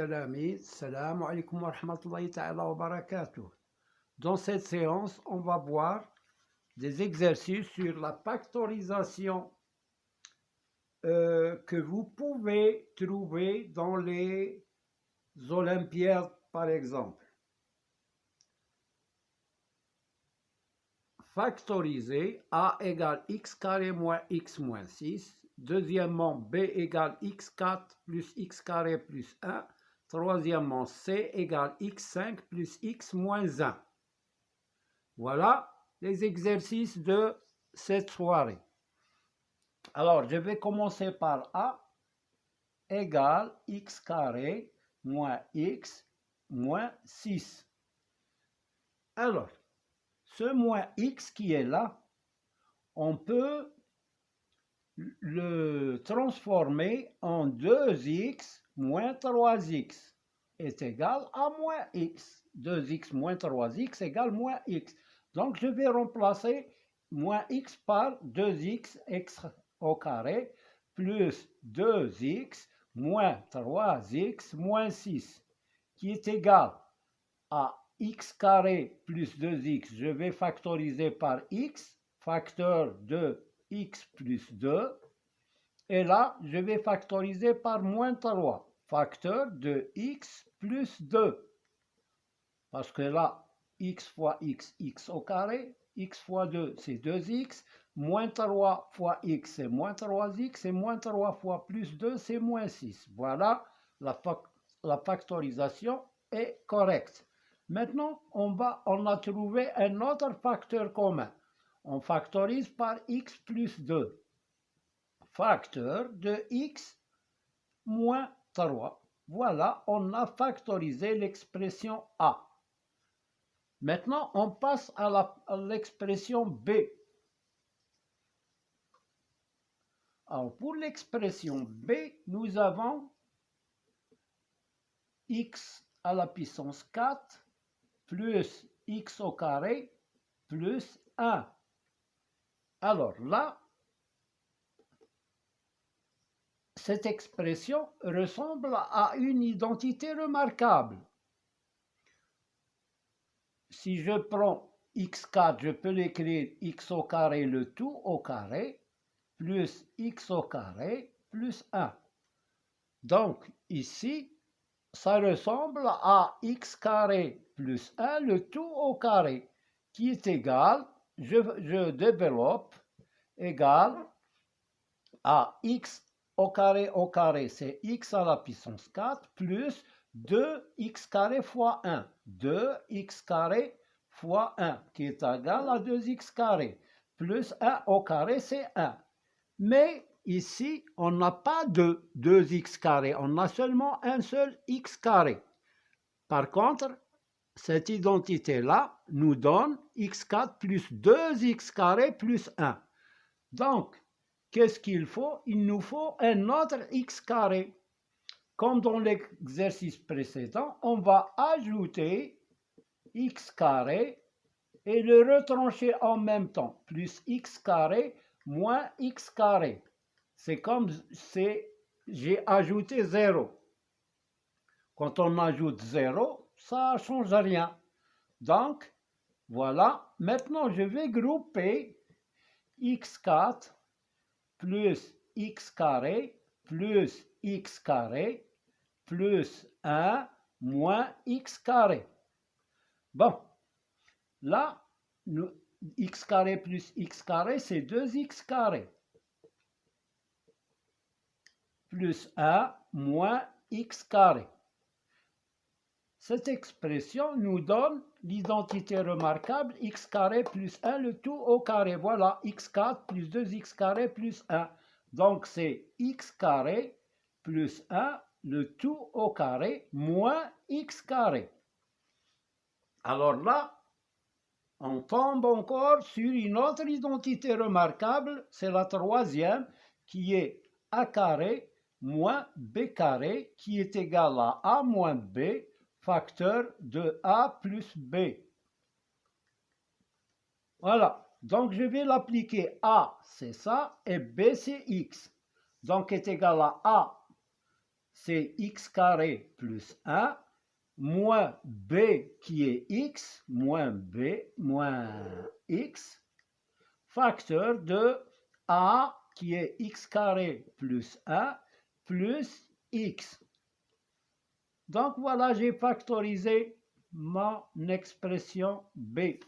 Talamiz, salam alaikum wa rahmatullahi ta'ala wa barakatuh. Dans cette séance, on va voir des exercices sur la factorisation que vous pouvez trouver dans les Olympiades, par exemple. Factoriser A égale x carré moins x moins 6. Deuxièmement, B égale x4 plus x carré plus 1. Troisièmement, C égale x5 plus x moins 1. Voilà les exercices de cette soirée. Alors, je vais commencer par A égale x carré moins x moins 6. Alors, ce moins x qui est là, on peut le transformer en 2x moins 3x est égal à moins x. 2x moins 3x égale moins x. Donc, je vais remplacer moins x par 2x au carré plus 2x moins 3x moins 6 qui est égal à x carré plus 2x. Je vais factoriser par x, facteur de x plus 2. Et là, je vais factoriser par moins 3, facteur de x plus 2. Parce que là, x fois x, x au carré, x fois 2, c'est 2x, moins 3 fois x, c'est moins 3x, et moins 3 fois plus 2, c'est moins 6. Voilà, la factorisation est correcte. Maintenant, on a trouvé un autre facteur commun. On factorise par x plus 2. Facteur de x moins 3. Voilà, on a factorisé l'expression A. Maintenant, on passe à l'expression B. Alors, pour l'expression B, nous avons x à la puissance 4 plus x au carré plus 1. Alors là, cette expression ressemble à une identité remarquable. Si je prends x4, je peux l'écrire x au carré le tout au carré plus x au carré plus 1. Donc ici, ça ressemble à x carré plus 1 le tout au carré qui est égal, je développe, égal à x au carré, c'est x à la puissance 4 plus 2x carré fois 1. 2x carré fois 1 qui est égal à 2x carré plus 1 au carré, c'est 1. Mais ici, on n'a pas de 2x carré, on a seulement un seul x carré. Par contre, cette identité-là nous donne x4 plus 2x carré plus 1. Donc, qu'est-ce qu'il faut? Il nous faut un autre x carré. Comme dans l'exercice précédent, on va ajouter x carré et le retrancher en même temps. Plus x carré moins x carré. C'est comme si j'ai ajouté 0. Quand on ajoute 0, ça ne change rien. Donc, voilà. Maintenant, je vais grouper x4 plus x carré plus x carré plus 1 moins x carré. Bon, là, x carré plus x carré, c'est 2x carré plus 1 moins x carré. Cette expression nous donne l'identité remarquable x carré plus 1 le tout au carré. Voilà, x4 plus 2x carré plus 1. Donc c'est x carré plus 1 le tout au carré moins x carré. Alors là, on tombe encore sur une autre identité remarquable, c'est la troisième qui est a carré moins b carré qui est égal à a moins b facteur de a plus b. Voilà, donc je vais l'appliquer. A, c'est ça, et b, c'est x. Donc est égal à a, c'est x carré plus 1, moins b qui est x, moins b, moins x, facteur de a qui est x carré plus 1, plus x. Donc voilà, j'ai factorisé mon expression b.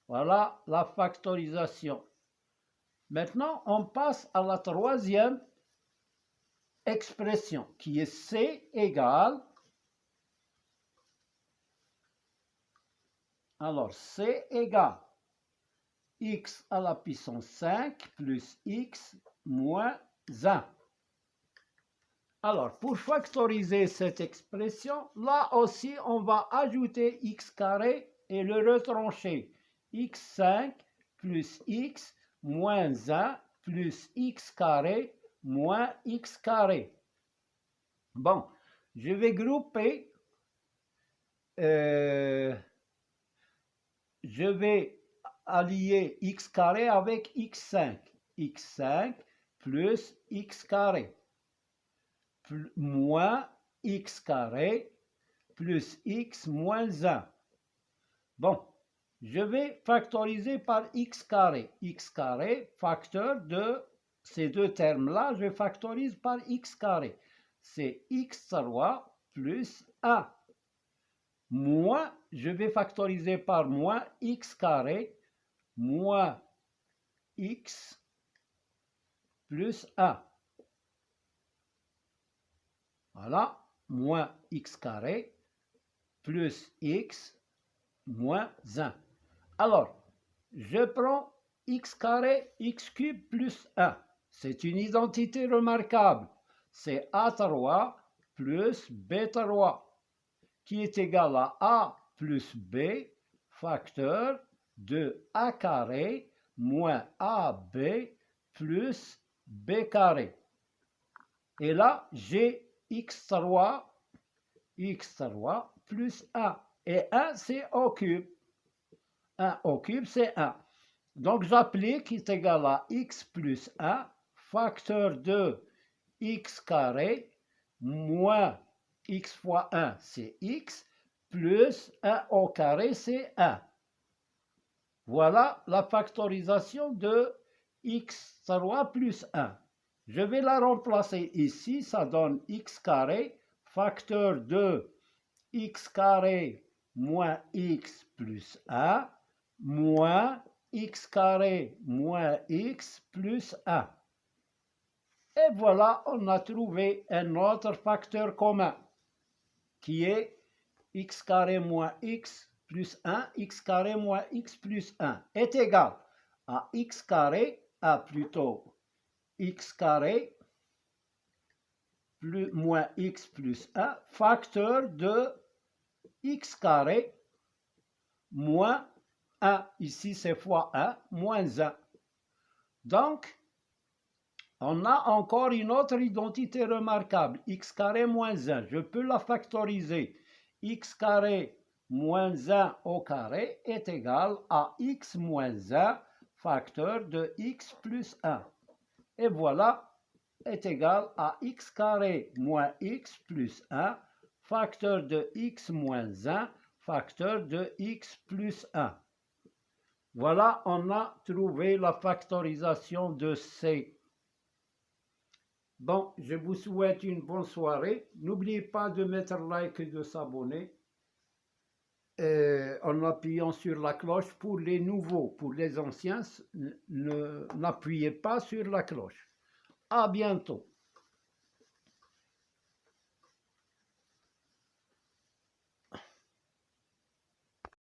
Voilà la factorisation. Maintenant, on passe à la troisième expression qui est c égale, alors c égale x à la puissance 5 plus x moins 1. Alors, pour factoriser cette expression, là aussi, on va ajouter x carré et le retrancher. x5 plus x moins 1 plus x carré moins x carré. Bon, je vais grouper, je vais allier x carré avec x5. x5 plus x carré moins x carré plus x moins 1. Bon, je vais factoriser par x carré. x carré, facteur de ces deux termes-là, je factorise par x carré. C'est x3 plus 1. Moins, je vais factoriser par moins x carré moins x plus 1. Voilà, moins x carré plus x moins 1. Alors, je prends x carré, x cube plus 1. C'est une identité remarquable. C'est a3 plus b3 qui est égal à a plus b facteur de a carré moins ab plus b carré. Et là, j'ai x3 plus 1. Et 1, c'est au cube. 1 au cube, c'est 1. Donc, j'applique qui est égal à x plus 1, facteur de x carré, moins x fois 1, c'est x, plus 1 au carré, c'est 1. Voilà la factorisation de x3 plus 1. Je vais la remplacer ici, ça donne x carré, facteur de x carré moins x plus 1, moins x carré moins x plus 1. Et voilà, on a trouvé un autre facteur commun, qui est x carré moins x plus 1, x carré moins x plus 1, est égal à x carré, plutôt x carré plus, moins x plus 1, facteur de x carré moins 1, ici c'est fois 1, moins 1. Donc, on a encore une autre identité remarquable, x carré moins 1. Je peux la factoriser. X carré moins 1 au carré est égal à x moins 1, facteur de x plus 1. Et voilà, est égal à x carré moins x plus 1, facteur de x moins 1, facteur de x plus 1. Voilà, on a trouvé la factorisation de C. Bon, je vous souhaite une bonne soirée. N'oubliez pas de mettre like et de s'abonner en appuyant sur la cloche pour les nouveaux. Pour les anciens, n'appuyez pas sur la cloche. À bientôt.